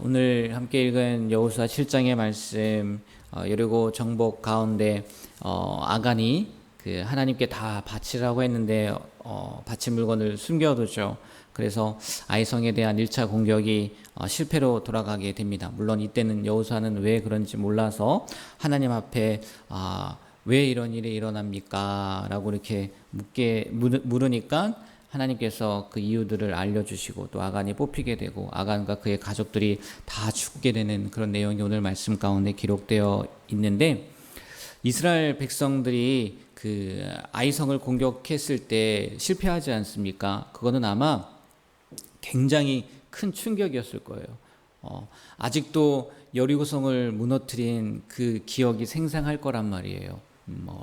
오늘 함께 읽은 여호수아 7장의 말씀, 여리고 정복 가운데 아간이 하나님께 다 바치라고 했는데 바친 물건을 숨겨두죠. 그래서 아이성에 대한 1차 공격이 실패로 돌아가게 됩니다. 물론 이때는 여호수아는 왜 그런지 몰라서 하나님 앞에 왜 이런 일이 일어납니까? 라고 이렇게 물으니까 하나님께서 그 이유들을 알려주시고 또 아간이 뽑히게 되고 아간과 그의 가족들이 다 죽게 되는 그런 내용이 오늘 말씀 가운데 기록되어 있는데, 이스라엘 백성들이 그 아이성을 공격했을 때 실패하지 않습니까? 그거는 아마 굉장히 큰 충격이었을 거예요. 아직도 여리고성을 무너뜨린 그 기억이 생생할 거란 말이에요.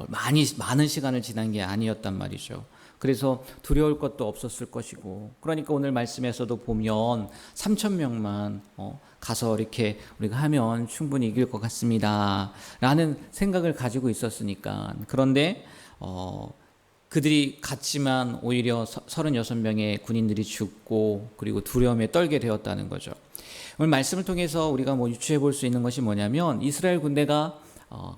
많은 시간을 지난 게 아니었단 말이죠. 그래서 두려울 것도 없었을 것이고, 그러니까 오늘 말씀에서도 보면 3,000명만 가서 이렇게 우리가 하면 충분히 이길 것 같습니다 라는 생각을 가지고 있었으니까. 그런데 그들이 갔지만 오히려 36명의 군인들이 죽고 그리고 두려움에 떨게 되었다는 거죠. 오늘 말씀을 통해서 우리가 유추해 볼 수 있는 것이 뭐냐면, 이스라엘 군대가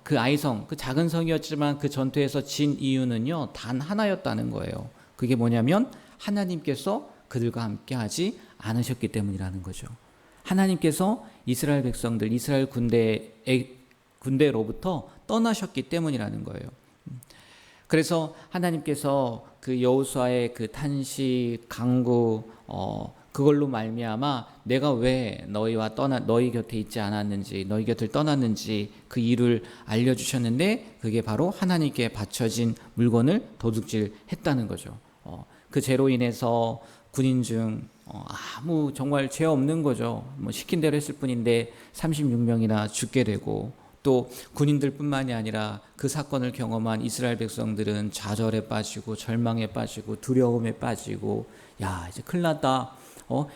그 아이성, 그 작은 성이었지만 그 전투에서 진 이유는요, 단 하나였다는 거예요. 그게 뭐냐면 하나님께서 그들과 함께 하지 않으셨기 때문이라는 거죠. 하나님께서 이스라엘 백성들, 이스라엘 군대로부터 떠나셨기 때문이라는 거예요. 그래서 하나님께서 그 여호수아의 그 탄식, 간구, 그걸로 말미암아 내가 왜 너희 곁에 있지 않았는지, 너희 곁을 떠났는지 그 이유를 알려주셨는데, 그게 바로 하나님께 바쳐진 물건을 도둑질했다는 거죠. 그 죄로 인해서 군인 중 아무 정말 죄 없는 거죠. 시킨 대로 했을 뿐인데 36명이나 죽게 되고, 또 군인들뿐만이 아니라 그 사건을 경험한 이스라엘 백성들은 좌절에 빠지고 절망에 빠지고 두려움에 빠지고, 야 이제 큰일 났다.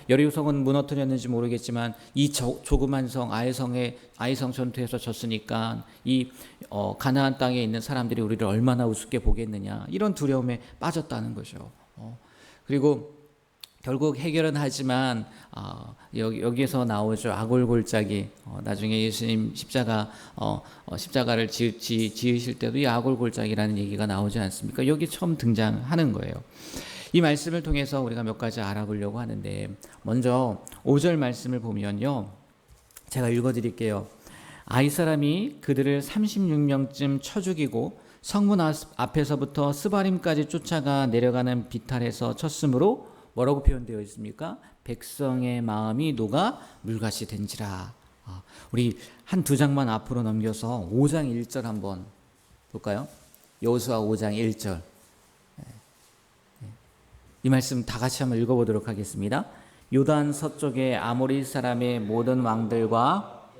여리고성은 무너뜨렸는지 모르겠지만 이 조그만 성 아이성 전투에서 졌으니까 이 가나안 땅에 있는 사람들이 우리를 얼마나 우습게 보겠느냐, 이런 두려움에 빠졌다는 거죠. 그리고 결국 해결은 하지만 여기에서 나오죠. 아골골짜기. 나중에 예수님 십자가를 지으실 때도 이 아골골짜기라는 얘기가 나오지 않습니까? 여기 처음 등장하는 거예요. 이 말씀을 통해서 우리가 몇 가지 알아보려고 하는데, 먼저 5절 말씀을 보면요, 제가 읽어드릴게요. 아이 사람이 그들을 36명쯤 쳐 죽이고 성문 앞에서부터 스바림까지 쫓아가 내려가는 비탈에서 쳤으므로 뭐라고 표현되어 있습니까? 백성의 마음이 녹아 물같이 된지라. 우리 한 두 장만 앞으로 넘겨서 5장 1절 한번 볼까요? 여호수아 5장 1절. 이 말씀 다 같이 한번 읽어보도록 하겠습니다. 요단 서쪽의 아모리 사람의 모든 왕들과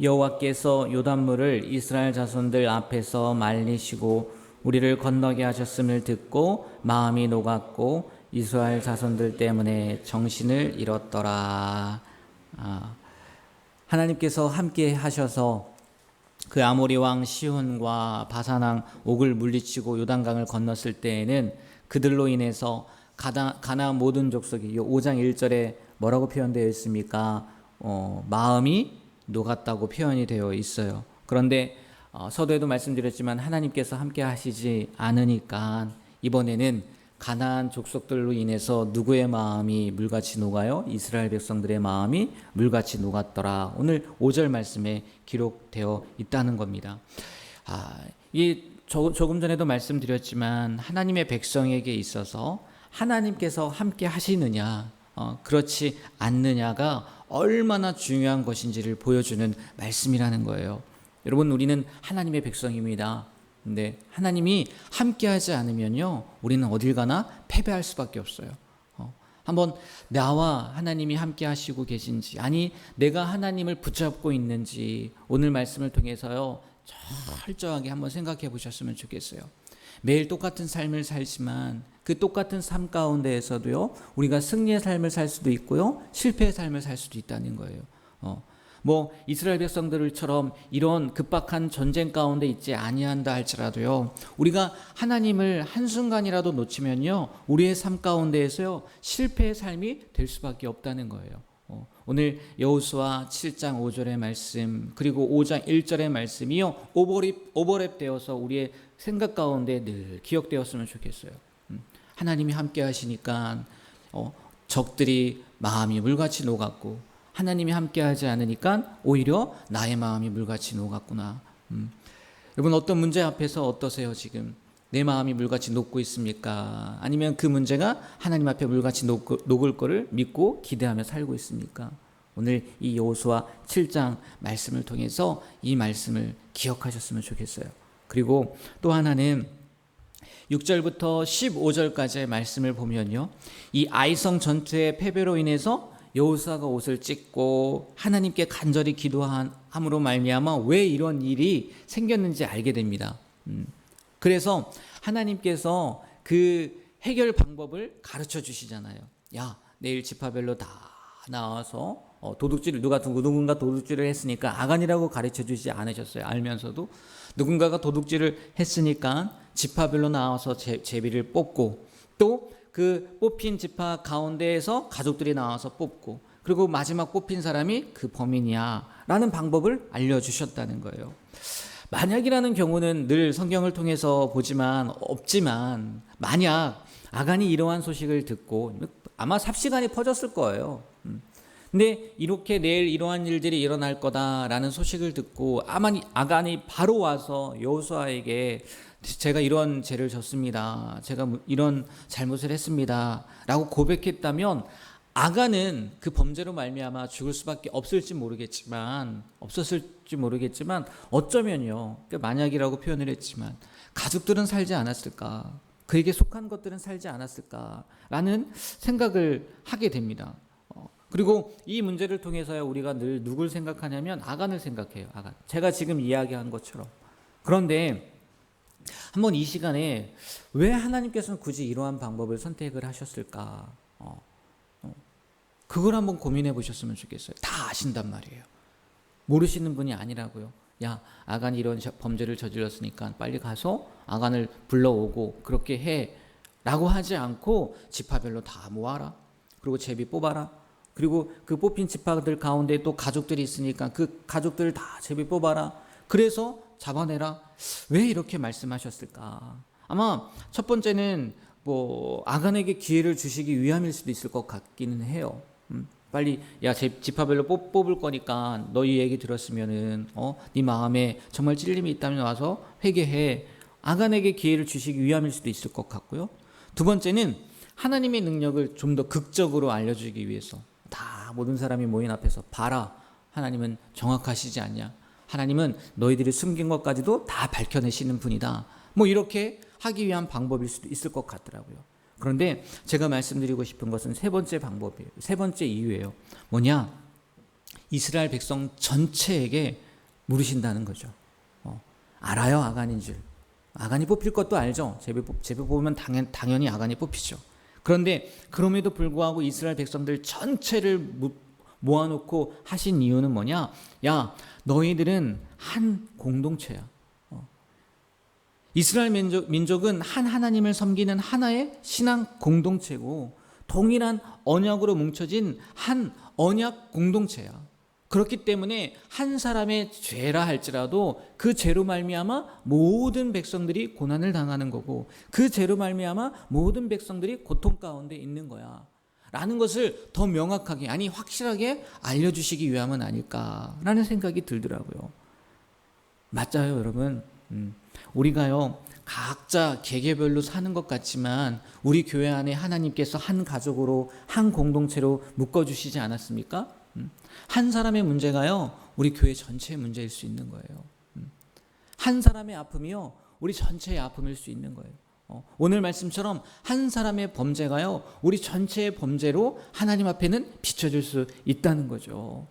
여호와께서 요단물을 이스라엘 자손들 앞에서 말리시고 우리를 건너게 하셨음을 듣고 마음이 녹았고 이스라엘 자손들 때문에 정신을 잃었더라. 하나님께서 함께 하셔서 그 아모리 왕 시혼과 바산 왕 옥을 물리치고 요단강을 건넜을 때에는 그들로 인해서 가나안 모든 족속이 5장 1절에 뭐라고 표현되어 있습니까? 마음이 녹았다고 표현이 되어 있어요. 그런데 서두에도 말씀드렸지만 하나님께서 함께 하시지 않으니까 이번에는 가나안 족속들로 인해서 누구의 마음이 물같이 녹아요? 이스라엘 백성들의 마음이 물같이 녹았더라. 오늘 5절 말씀에 기록되어 있다는 겁니다. 조금 전에도 말씀드렸지만 하나님의 백성에게 있어서 하나님께서 함께 하시느냐, 그렇지 않느냐가 얼마나 중요한 것인지를 보여주는 말씀이라는 거예요. 여러분, 우리는 하나님의 백성입니다. 근데 하나님이 함께하지 않으면요, 우리는 어딜 가나 패배할 수밖에 없어요. 한번 나와 하나님이 함께 하시고 계신지, 아니 내가 하나님을 붙잡고 있는지 오늘 말씀을 통해서요 철저하게 한번 생각해 보셨으면 좋겠어요. 매일 똑같은 삶을 살지만 그 똑같은 삶 가운데에서도요 우리가 승리의 삶을 살 수도 있고요 실패의 삶을 살 수도 있다는 거예요. 뭐 이스라엘 백성들처럼 이런 급박한 전쟁 가운데 있지 아니한다 할지라도요, 우리가 하나님을 한순간이라도 놓치면요, 우리의 삶 가운데에서요 실패의 삶이 될 수밖에 없다는 거예요. 오늘 여호수아 7장 5절의 말씀, 그리고 5장 1절의 말씀이요 오버랩 되어서 우리의 생각 가운데 늘 기억되었으면 좋겠어요. 하나님이 함께 하시니까 적들이 마음이 물같이 녹았고, 하나님이 함께 하지 않으니까 오히려 나의 마음이 물같이 녹았구나. 여러분, 어떤 문제 앞에서 어떠세요? 지금 내 마음이 물같이 녹고 있습니까? 아니면 그 문제가 하나님 앞에 물같이 녹을 거를 믿고 기대하며 살고 있습니까? 오늘 이 여호수아 7장 말씀을 통해서 이 말씀을 기억하셨으면 좋겠어요. 그리고 또 하나는 6절부터 15절까지의 말씀을 보면요, 이 아이성 전투의 패배로 인해서 여호수아가 옷을 찢고 하나님께 간절히 기도함으로 말미암아 왜 이런 일이 생겼는지 알게 됩니다. 그래서 하나님께서 그 해결 방법을 가르쳐 주시잖아요. 야, 내일 지파별로 다 나와서 도둑질을 누군가 도둑질을 했으니까 아간이라고 가르쳐 주지 않으셨어요. 알면서도 누군가가 도둑질을 했으니까 지파별로 나와서 제비를 뽑고, 또 그 뽑힌 지파 가운데에서 가족들이 나와서 뽑고, 그리고 마지막 뽑힌 사람이 그 범인이야 라는 방법을 알려주셨다는 거예요. 만약이라는 경우는 늘 성경을 통해서 보지만 없지만, 만약 아간이 이러한 소식을 듣고 아마 삽시간이 퍼졌을 거예요. 근데 이렇게 내일 이러한 일들이 일어날 거다라는 소식을 듣고 아마 아간이 바로 와서 여호수아에게 제가 이런 죄를 졌습니다, 제가 이런 잘못을 했습니다 라고 고백했다면, 아간은 그 범죄로 말미암아 죽을 수밖에 없었을지 모르겠지만 어쩌면요, 만약이라고 표현을 했지만 가족들은 살지 않았을까, 그에게 속한 것들은 살지 않았을까라는 생각을 하게 됩니다. 그리고 이 문제를 통해서요, 우리가 늘 누굴 생각하냐면 아간을 생각해요. 아간. 제가 지금 이야기한 것처럼. 그런데 한번 이 시간에 왜 하나님께서는 굳이 이러한 방법을 선택을 하셨을까? 그걸 한번 고민해 보셨으면 좋겠어요. 다 아신단 말이에요. 모르시는 분이 아니라고요. 야, 아간이 이런 범죄를 저질렀으니까 빨리 가서 아간을 불러오고 그렇게 해 라고 하지 않고, 지파별로 다 모아라, 그리고 제비 뽑아라, 그리고 그 뽑힌 지파들 가운데 또 가족들이 있으니까 그 가족들을 다 제비 뽑아라, 그래서 잡아내라. 왜 이렇게 말씀하셨을까? 아마 첫 번째는 아간에게 기회를 주시기 위함일 수도 있을 것 같기는 해요. 빨리 지파별로 뽑을 거니까 너희 얘기 들었으면은 네 마음에 정말 찔림이 있다면 와서 회개해. 아간에게 기회를 주시기 위함일 수도 있을 것 같고요. 두 번째는 하나님의 능력을 좀 더 극적으로 알려주기 위해서, 다 모든 사람이 모인 앞에서 봐라, 하나님은 정확하시지 않냐, 하나님은 너희들이 숨긴 것까지도 다 밝혀내시는 분이다, 이렇게 하기 위한 방법일 수도 있을 것 같더라고요. 그런데 제가 말씀드리고 싶은 것은 세 번째 방법이에요. 세 번째 이유예요. 뭐냐? 이스라엘 백성 전체에게 물으신다는 거죠. 알아요, 아간인 줄. 아간이 뽑힐 것도 알죠. 제비 뽑으면 당연히 아간이 뽑히죠. 그런데 그럼에도 불구하고 이스라엘 백성들 전체를 모아놓고 하신 이유는 뭐냐? 야, 너희들은 한 공동체야. 이스라엘 민족은 한 하나님을 섬기는 하나의 신앙 공동체고, 동일한 언약으로 뭉쳐진 한 언약 공동체야. 그렇기 때문에 한 사람의 죄라 할지라도 그 죄로 말미암아 모든 백성들이 고난을 당하는 거고, 그 죄로 말미암아 모든 백성들이 고통 가운데 있는 거야 라는 것을 더 명확하게, 확실하게 알려주시기 위함은 아닐까라는 생각이 들더라고요. 맞아요, 여러분. 우리가요, 각자 개개별로 사는 것 같지만 우리 교회 안에 하나님께서 한 가족으로, 한 공동체로 묶어주시지 않았습니까? 한 사람의 문제가요, 우리 교회 전체의 문제일 수 있는 거예요. 한 사람의 아픔이요, 우리 전체의 아픔일 수 있는 거예요. 오늘 말씀처럼 한 사람의 범죄가요, 우리 전체의 범죄로 하나님 앞에는 비춰질 수 있다는 거죠.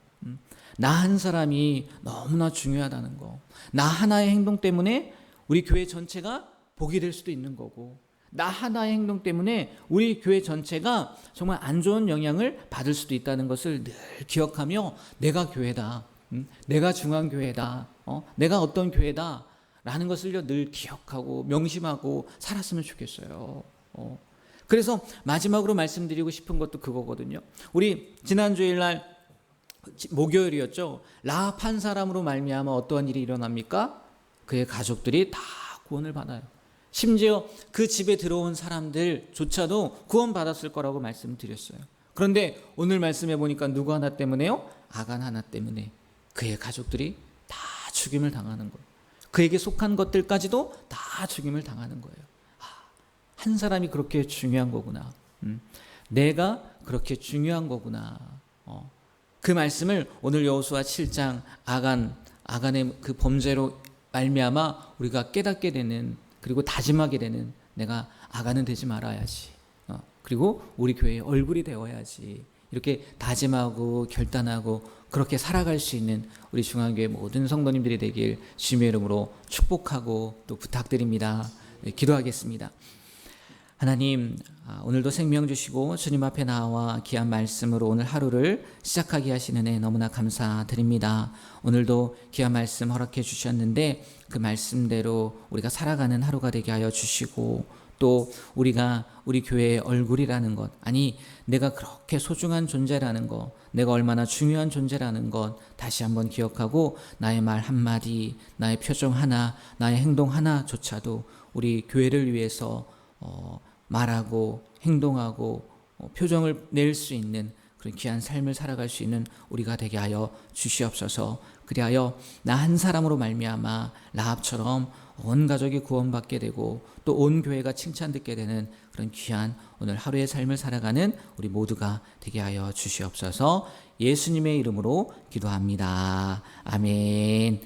나 한 사람이 너무나 중요하다는 거. 나 하나의 행동 때문에 우리 교회 전체가 복이 될 수도 있는 거고, 나 하나의 행동 때문에 우리 교회 전체가 정말 안 좋은 영향을 받을 수도 있다는 것을 늘 기억하며 내가 교회다, 내가 중앙 교회다, 내가 어떤 교회다 라는 것을요 늘 기억하고 명심하고 살았으면 좋겠어요. 그래서 마지막으로 말씀드리고 싶은 것도 그거거든요. 우리 지난 주일날 목요일이었죠. 라합 한 사람으로 말미암아 어떠한 일이 일어납니까? 그의 가족들이 다 구원을 받아요. 심지어 그 집에 들어온 사람들조차도 구원받았을 거라고 말씀드렸어요. 그런데 오늘 말씀해 보니까 누구 하나 때문에요? 아간 하나 때문에 그의 가족들이 다 죽임을 당하는 거예요. 그에게 속한 것들까지도 다 죽임을 당하는 거예요. 한 사람이 그렇게 중요한 거구나. 내가 그렇게 중요한 거구나. 그 말씀을 오늘 여호수아 7장 아간의 그 범죄로 말미암아 우리가 깨닫게 되는, 그리고 다짐하게 되는, 내가 아간은 되지 말아야지. 그리고 우리 교회의 얼굴이 되어야지. 이렇게 다짐하고 결단하고 그렇게 살아갈 수 있는 우리 중앙교회 모든 성도님들이 되길 주님의 이름으로 축복하고 또 부탁드립니다. 기도하겠습니다. 하나님, 오늘도 생명 주시고 주님 앞에 나와 귀한 말씀으로 오늘 하루를 시작하게 하시는 애 너무나 감사드립니다. 오늘도 귀한 말씀 허락해 주셨는데 그 말씀대로 우리가 살아가는 하루가 되게 하여 주시고, 또 우리가 우리 교회의 얼굴이라는 것, 아니 내가 그렇게 소중한 존재라는 것, 내가 얼마나 중요한 존재라는 것 다시 한번 기억하고 나의 말 한마디, 나의 표정 하나, 나의 행동 하나조차도 우리 교회를 위해서 말하고 행동하고 표정을 낼 수 있는 그런 귀한 삶을 살아갈 수 있는 우리가 되게 하여 주시옵소서. 그리하여 나 한 사람으로 말미암아 라합처럼 온 가족이 구원받게 되고 또 온 교회가 칭찬듣게 되는 그런 귀한 오늘 하루의 삶을 살아가는 우리 모두가 되게 하여 주시옵소서. 예수님의 이름으로 기도합니다. 아멘.